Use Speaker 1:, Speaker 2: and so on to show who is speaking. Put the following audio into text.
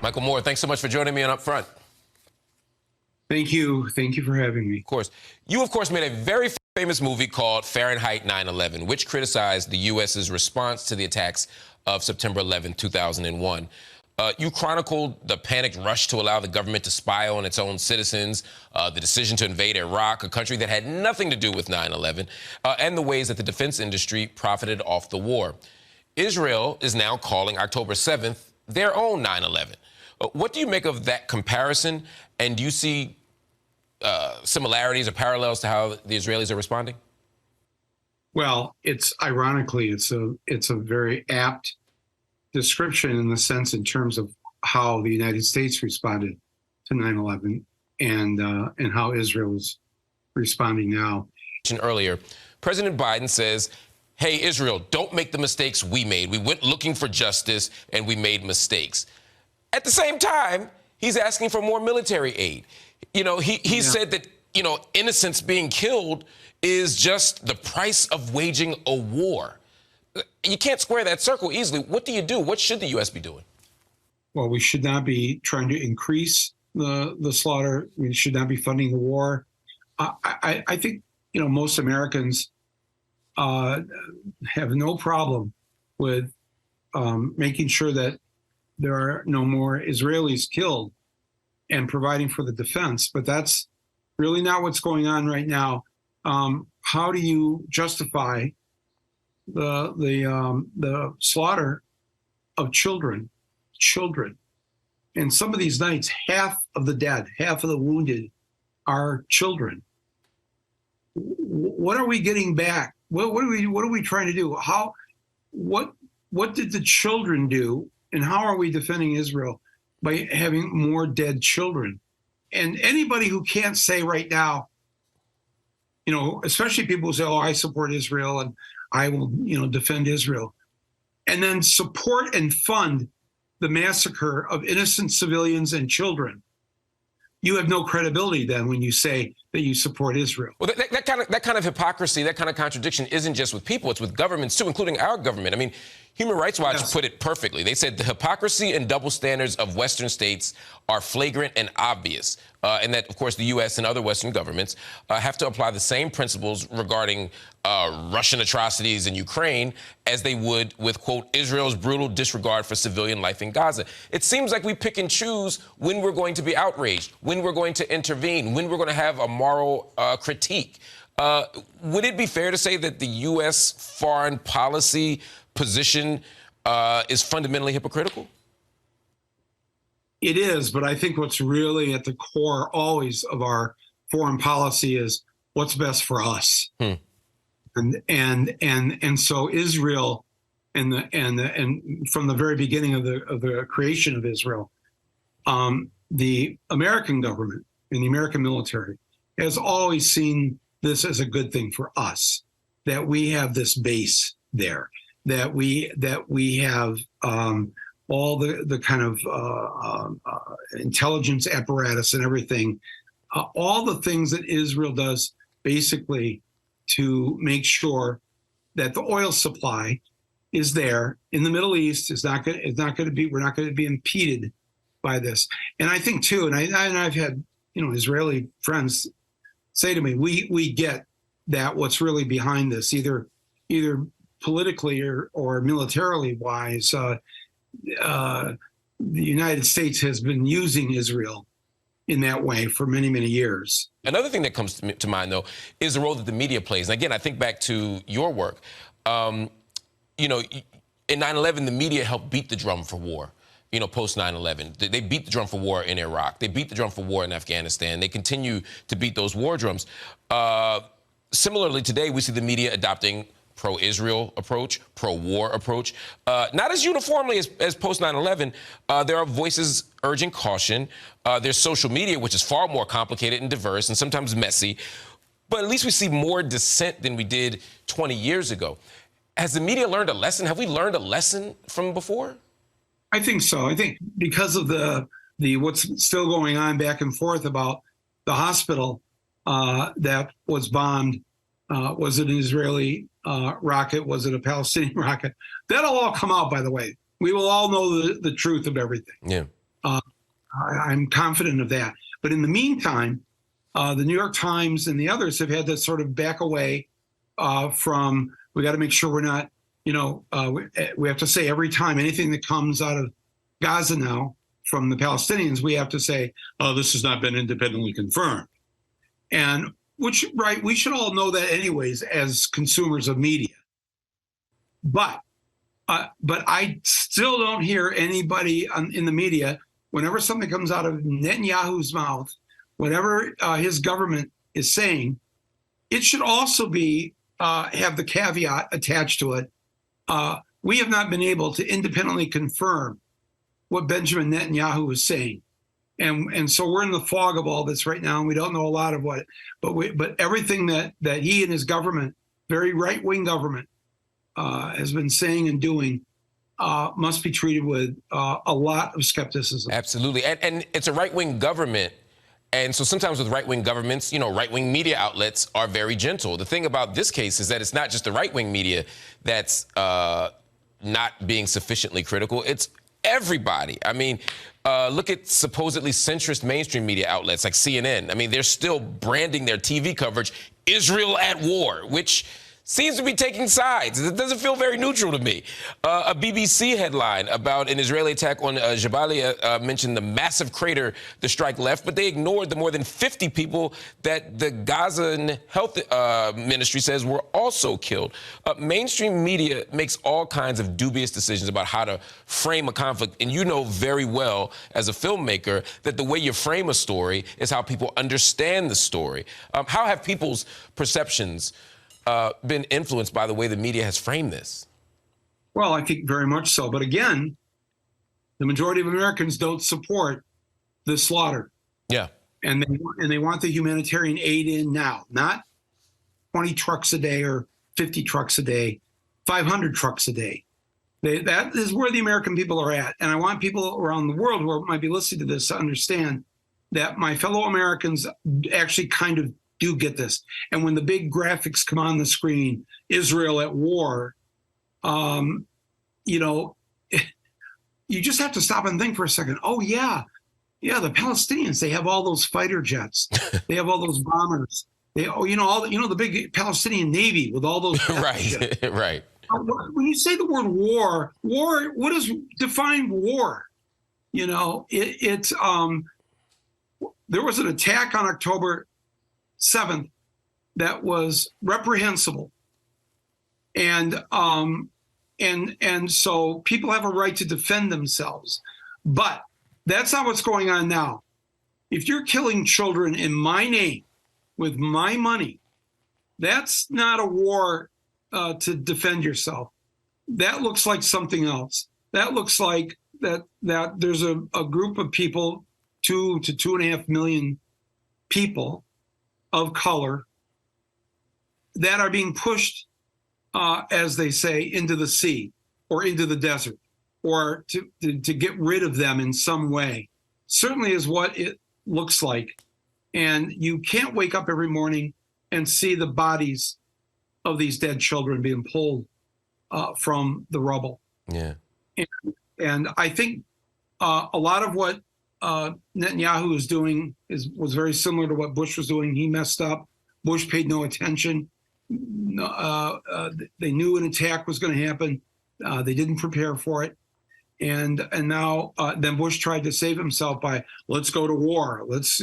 Speaker 1: Michael Moore, thanks so much for joining me on Up Front.
Speaker 2: Thank you. Thank you for having me.
Speaker 1: Of course. You, of course, made a very famous movie called Fahrenheit 9/11, which criticized the U.S.'s response to the attacks of September 11, 2001. You chronicled the panicked rush to allow the government to spy on its own citizens, the decision to invade Iraq, a country that had nothing to do with 9/11, and the ways that the defense industry profited off the war. Israel is now calling October 7th their own 9/11. What do you make of that comparison, and do you see similarities or parallels to how the Israelis are responding?
Speaker 2: Well, ironically, it's a very apt description in the sense in terms of how the United States responded to 9/11 and how Israel is responding now.
Speaker 1: Earlier, President Biden says, hey, Israel, don't make the mistakes we made. We went looking for justice and we made mistakes. At the same time, he's asking for more military aid. You know, he said that, you know, innocents being killed is just the price of waging a war. You can't square that circle easily. What do you do? What should the U.S. be doing?
Speaker 2: Well, we should not be trying to increase the slaughter. We should not be funding the war. I think, you know, most Americans have no problem with making sure that there are no more Israelis killed and providing for the defense. But that's really not what's going on right now. How do you justify the slaughter of children? And some of these nights, half of the dead, half of the wounded are children. What are we getting back? What are we trying to do? What did the children do? And how are we defending Israel by having more dead children? And anybody who can't say right now, you know, especially people who say, oh, I support Israel and I will, you know, defend Israel, and then support and fund the massacre of innocent civilians and children, you have no credibility then when you say that you support Israel.
Speaker 1: Well, that kind of hypocrisy, that kind of contradiction isn't just with people, it's with governments too, including our government. I mean, Human Rights Watch put it perfectly. They said the hypocrisy and double standards of Western states are flagrant and obvious, and that, of course, the U.S. and other Western governments have to apply the same principles regarding Russian atrocities in Ukraine as they would with, quote, Israel's brutal disregard for civilian life in Gaza. It seems like we pick and choose when we're going to be outraged, when we're going to intervene, when we're going to have a moral critique. Would it be fair to say that the U.S. foreign policy position is fundamentally hypocritical?
Speaker 2: It is, but I think what's really at the core always of our foreign policy is what's best for us. And so Israel and from the very beginning of the creation of Israel, the American government and the American military has always seen this as a good thing for us, that we have this base there, that we have all the kind of intelligence apparatus and everything, all the things that Israel does basically to make sure that the oil supply is there in the Middle East. We're not going to be impeded by this. And I think too, and I've had, you know, Israeli friends say to me, we get that what's really behind this, either politically or militarily wise, the United States has been using Israel in that way for many, many years.
Speaker 1: Another thing that comes to mind, though, is the role that the media plays. And again, I think back to your work. You know, in 9/11, the media helped beat the drum for war. You know, post 9/11, they beat the drum for war in Iraq. They beat the drum for war in Afghanistan. They continue to beat those war drums. Similarly, today, we see the media adopting pro-Israel approach, pro-war approach, not as uniformly as post 9/11. There are voices urging caution. There's social media, which is far more complicated and diverse and sometimes messy. But at least we see more dissent than we did 20 years ago. Has the media learned a lesson? Have we learned a lesson from before?
Speaker 2: I think so. I think because of the what's still going on back and forth about the hospital that was bombed. Was it an Israeli rocket? Was it a Palestinian rocket? That'll all come out, by the way. We will all know the truth of everything.
Speaker 1: Yeah.
Speaker 2: I'm confident of that. But in the meantime, the New York Times and the others have had to sort of back away from. We got to make sure we're not. We have to say every time anything that comes out of Gaza now from the Palestinians, we have to say, "Oh, this has not been independently confirmed," and right, we should all know that anyways as consumers of media. But I still don't hear anybody in the media, whenever something comes out of Netanyahu's mouth, whatever his government is saying, it should also be have the caveat attached to it. We have not been able to independently confirm what Benjamin Netanyahu is saying. And so we're in the fog of all this right now, and we don't know a lot of what, but everything that he and his government, very right-wing government, has been saying and doing must be treated with a lot of skepticism.
Speaker 1: Absolutely. And it's a right-wing government. And so sometimes with right-wing governments, right-wing media outlets are very gentle. The thing about this case is that it's not just the right-wing media that's not being sufficiently critical. It's everybody. I mean, look at supposedly centrist mainstream media outlets like CNN. I mean, they're still branding their TV coverage Israel at war, which seems to be taking sides. It doesn't feel very neutral to me. A BBC headline about an Israeli attack on Jabalia mentioned the massive crater the strike left, but they ignored the more than 50 people that the Gazan health ministry says were also killed. Mainstream media makes all kinds of dubious decisions about how to frame a conflict, and you know very well as a filmmaker that the way you frame a story is how people understand the story. How have people's perceptions been influenced by the way the media has framed this?
Speaker 2: Well, I think very much so. But again, the majority of Americans don't support the slaughter.
Speaker 1: Yeah.
Speaker 2: And they want the humanitarian aid in now, not 20 trucks a day or 50 trucks a day, 500 trucks a day. That is where the American people are at. And I want people around the world who might be listening to this to understand that my fellow Americans actually kind of do get this. And when the big graphics come on the screen, Israel at war, you just have to stop and think for a second. Oh, yeah, the Palestinians, they have all those fighter jets. They have all those bombers. The big Palestinian Navy with all those.
Speaker 1: Right, right.
Speaker 2: When you say the word war, what does define war? There was an attack on October 7th that was reprehensible, and so people have a right to defend themselves, but that's not what's going on now. If you're killing children in my name with my money, that's not a war to defend yourself. That looks like something else. That looks like that there's a group of people, 2 to 2.5 million people of color that are being pushed, as they say, into the sea or into the desert, or to get rid of them in some way. Certainly is what it looks like. And you can't wake up every morning and see the bodies of these dead children being pulled from the rubble.
Speaker 1: Yeah.
Speaker 2: And I think a lot of what Netanyahu is doing was very similar to what Bush was doing. He messed up. Bush paid no attention. They knew an attack was going to happen. They didn't prepare for it. And now then Bush tried to save himself by, let's go to war. Let's,